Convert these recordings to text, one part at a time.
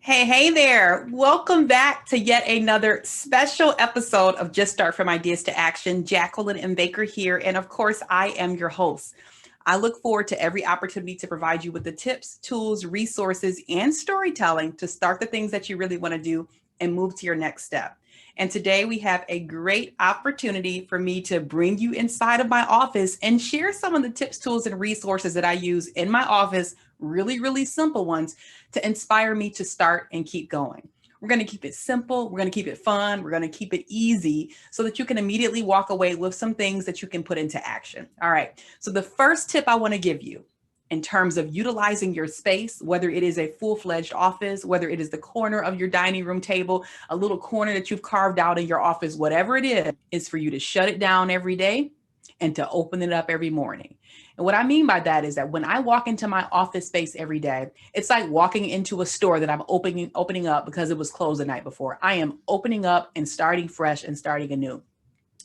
Hey there. Welcome back to yet another special episode of Just Start From Ideas to Action. Jacqueline M. Baker here. And of course, I am your host. I look forward to every opportunity to provide you with the tips, tools, resources, and storytelling to start the things that you really want to do and move to your next step. And today we have a great opportunity for me to bring you inside of my office and share some of the tips, tools, and resources that I use in my office, really simple ones, to inspire me to start and keep going. We're going to keep it simple. We're going to keep it fun. We're going to keep it easy so that you can immediately walk away with some things that you can put into action. All right. So the first tip I want to give you in terms of utilizing your space, whether it is a full-fledged office, whether it is the corner of your dining room table, a little corner that you've carved out in your office, whatever it is for you to shut it down every day and to open it up every morning. And what I mean by that is that when I walk into my office space every day, it's like walking into a store that I'm opening up because it was closed the night before. I am opening up and starting fresh and starting anew.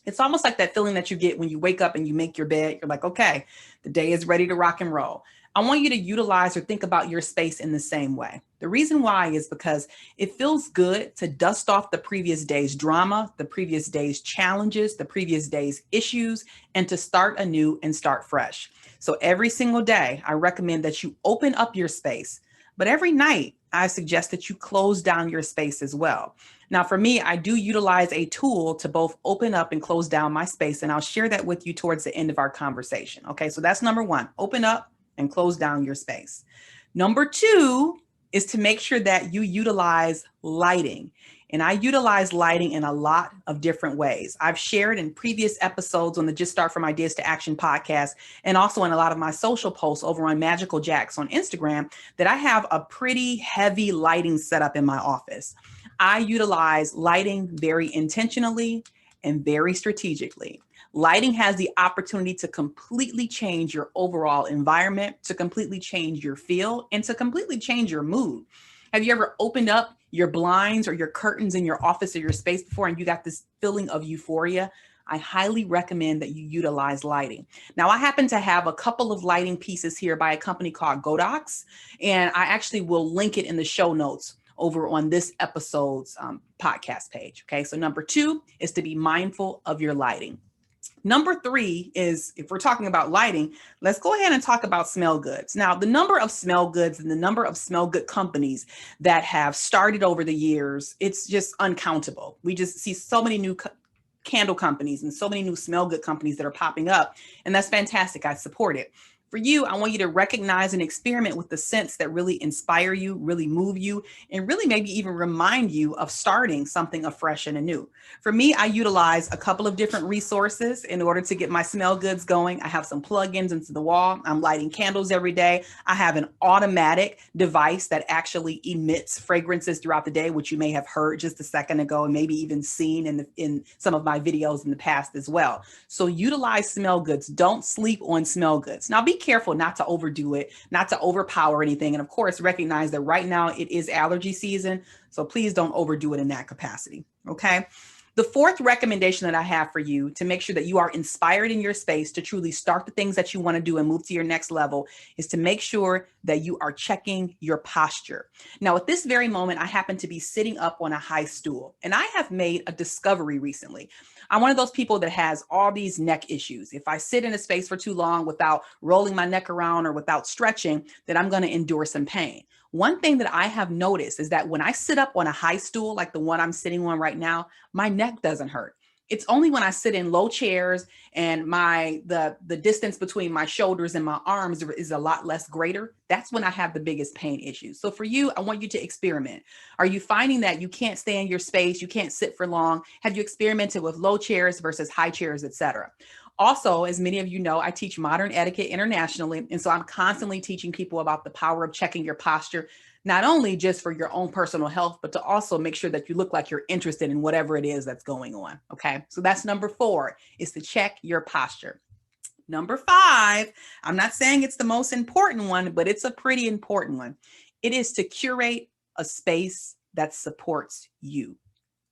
It's almost like that feeling that you get when you wake up and you make your bed. You're like, okay, the day is ready to rock and roll. I want you to utilize or think about your space in the same way. The reason why is because it feels good to dust off the previous day's drama, the previous day's challenges, the previous day's issues, and to start anew and start fresh. So every single day, I recommend that you open up your space. But every night, I suggest that you close down your space as well. Now, for me, I do utilize a tool to both open up and close down my space, and I'll share that with you towards the end of our conversation. Okay, so that's number one, open up and close down your space. Number two is to make sure that you utilize lighting. And I utilize lighting in a lot of different ways. I've shared in previous episodes on the Just Start From Ideas to Action podcast, and also in a lot of my social posts over on Magical Jacks on Instagram, that I have a pretty heavy lighting setup in my office. I utilize lighting very intentionally and very strategically. Lighting has the opportunity to completely change your overall environment, to completely change your feel, and to completely change your mood. Have you ever opened up your blinds or your curtains in your office or your space before and you got this feeling of euphoria? I highly recommend that you utilize lighting. Now, I happen to have a couple of lighting pieces here by a company called Godox, and I actually will link it in the show notes over on this episode's podcast page. Okay, so number two is to be mindful of your lighting. Number three is, if we're talking about lighting, let's go ahead and talk about smell goods. Now, the number of smell goods and the number of smell good companies that have started over the years, it's just uncountable. We just see so many new candle companies and so many new smell good companies that are popping up, and that's fantastic. I support it. For you, I want you to recognize and experiment with the scents that really inspire you, really move you, and really maybe even remind you of starting something afresh and anew. For me, I utilize a couple of different resources in order to get my smell goods going. I have some plugins into the wall. I'm lighting candles every day. I have an automatic device that actually emits fragrances throughout the day, which you may have heard just a second ago and maybe even seen in some of my videos in the past as well. So utilize smell goods. Don't sleep on smell goods. Now, be careful not to overdo it, not to overpower anything. And of course, recognize that right now it is allergy season. So please don't overdo it in that capacity. Okay. The fourth recommendation that I have for you to make sure that you are inspired in your space to truly start the things that you want to do and move to your next level is to make sure that you are checking your posture. Now, at this very moment, I happen to be sitting up on a high stool, and I have made a discovery recently. I'm one of those people that has all these neck issues. If I sit in a space for too long without rolling my neck around or without stretching, then I'm going to endure some pain. One thing that I have noticed is that when I sit up on a high stool, like the one I'm sitting on right now, my neck doesn't hurt. It's only when I sit in low chairs and the distance between my shoulders and my arms is a lot less greater. That's when I have the biggest pain issues. So for you, I want you to experiment. Are you finding that you can't stay in your space? You can't sit for long? Have you experimented with low chairs versus high chairs, etc.? Also, as many of you know, I teach modern etiquette internationally. And so I'm constantly teaching people about the power of checking your posture, not only just for your own personal health, but to also make sure that you look like you're interested in whatever it is that's going on. Okay. So that's number four, is to check your posture. Number five, I'm not saying it's the most important one, but it's a pretty important one. It is to curate a space that supports you.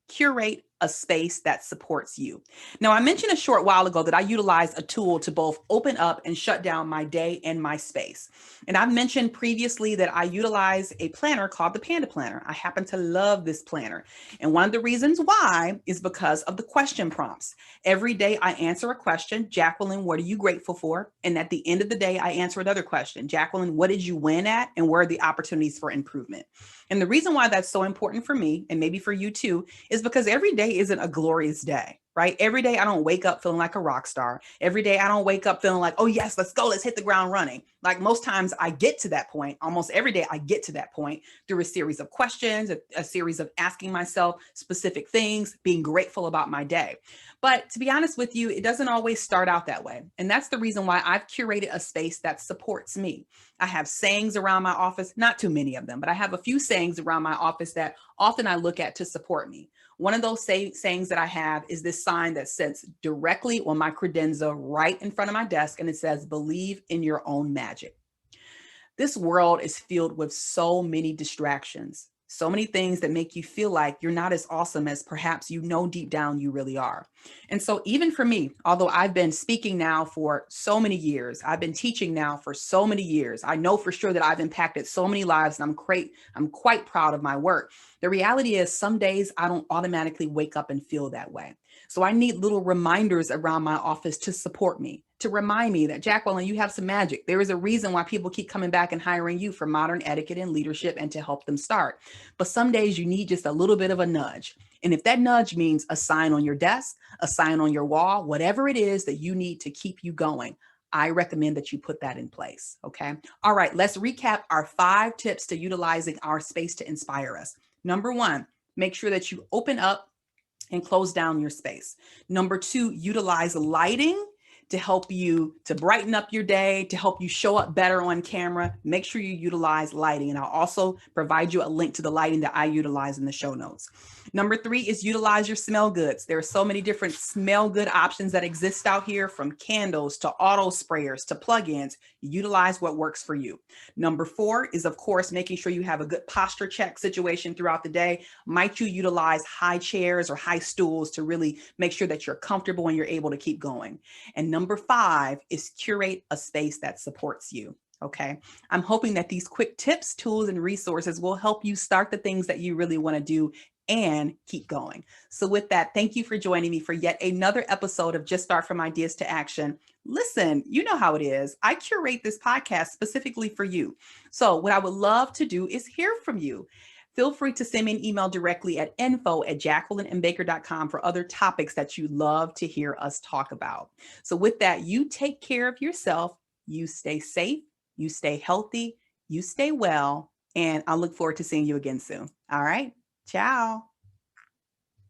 Curate a space that supports you. Now, I mentioned a short while ago that I utilize a tool to both open up and shut down my day and my space. And I've mentioned previously that I utilize a planner called the Panda Planner. I happen to love this planner. And one of the reasons why is because of the question prompts. Every day I answer a question: Jacqueline, what are you grateful for? And at the end of the day, I answer another question: Jacqueline, what did you win at? And where are the opportunities for improvement? And the reason why that's so important for me, and maybe for you too, is because every day isn't a glorious day, right? Every day I don't wake up feeling like a rock star. Every day I don't wake up feeling like, oh yes, let's go, let's hit the ground running. Like most times I get to that point, almost every day I get to that point through a series of questions, a series of asking myself specific things, being grateful about my day. But to be honest with you, it doesn't always start out that way. And that's the reason why I've curated a space that supports me. I have sayings around my office, not too many of them, but I have a few sayings around my office that often I look at to support me. One of those sayings that I have is this sign that sits directly on my credenza right in front of my desk, and it says, believe in your own magic. This world is filled with so many distractions, so many things that make you feel like you're not as awesome as perhaps you know deep down you really are. And so even for me, although I've been speaking now for so many years, I've been teaching now for so many years, I know for sure that I've impacted so many lives, and I'm quite proud of my work. The reality is some days I don't automatically wake up and feel that way. So I need little reminders around my office to support me, to remind me that, Jacqueline, you have some magic. There is a reason why people keep coming back and hiring you for modern etiquette and leadership and to help them start. But some days you need just a little bit of a nudge. And if that nudge means a sign on your desk, a sign on your wall, whatever it is that you need to keep you going, I recommend that you put that in place. Okay. All right. Let's recap our 5 tips to utilizing our space to inspire us. Number 1, make sure that you open up and close down your space. Number 2, utilize lighting to help you to brighten up your day, to help you show up better on camera. Make sure you utilize lighting. And I'll also provide you a link to the lighting that I utilize in the show notes. Number 3 is utilize your smell goods. There are so many different smell good options that exist out here, from candles to auto sprayers to plugins. Utilize what works for you. Number 4 is, of course, making sure you have a good posture check situation throughout the day. Might you utilize high chairs or high stools to really make sure that you're comfortable and you're able to keep going? And number 5 is curate a space that supports you. Okay. I'm hoping that these quick tips, tools, and resources will help you start the things that you really want to do and keep going. So with that, thank you for joining me for yet another episode of Just Start From Ideas to Action. Listen, you know how it is. I curate this podcast specifically for you. So what I would love to do is hear from you. Feel free to send me an email directly at info@jacquelineandbaker.com for other topics that you'd love to hear us talk about. So with that, you take care of yourself, you stay safe, you stay healthy, you stay well, and I look forward to seeing you again soon. All right. Ciao.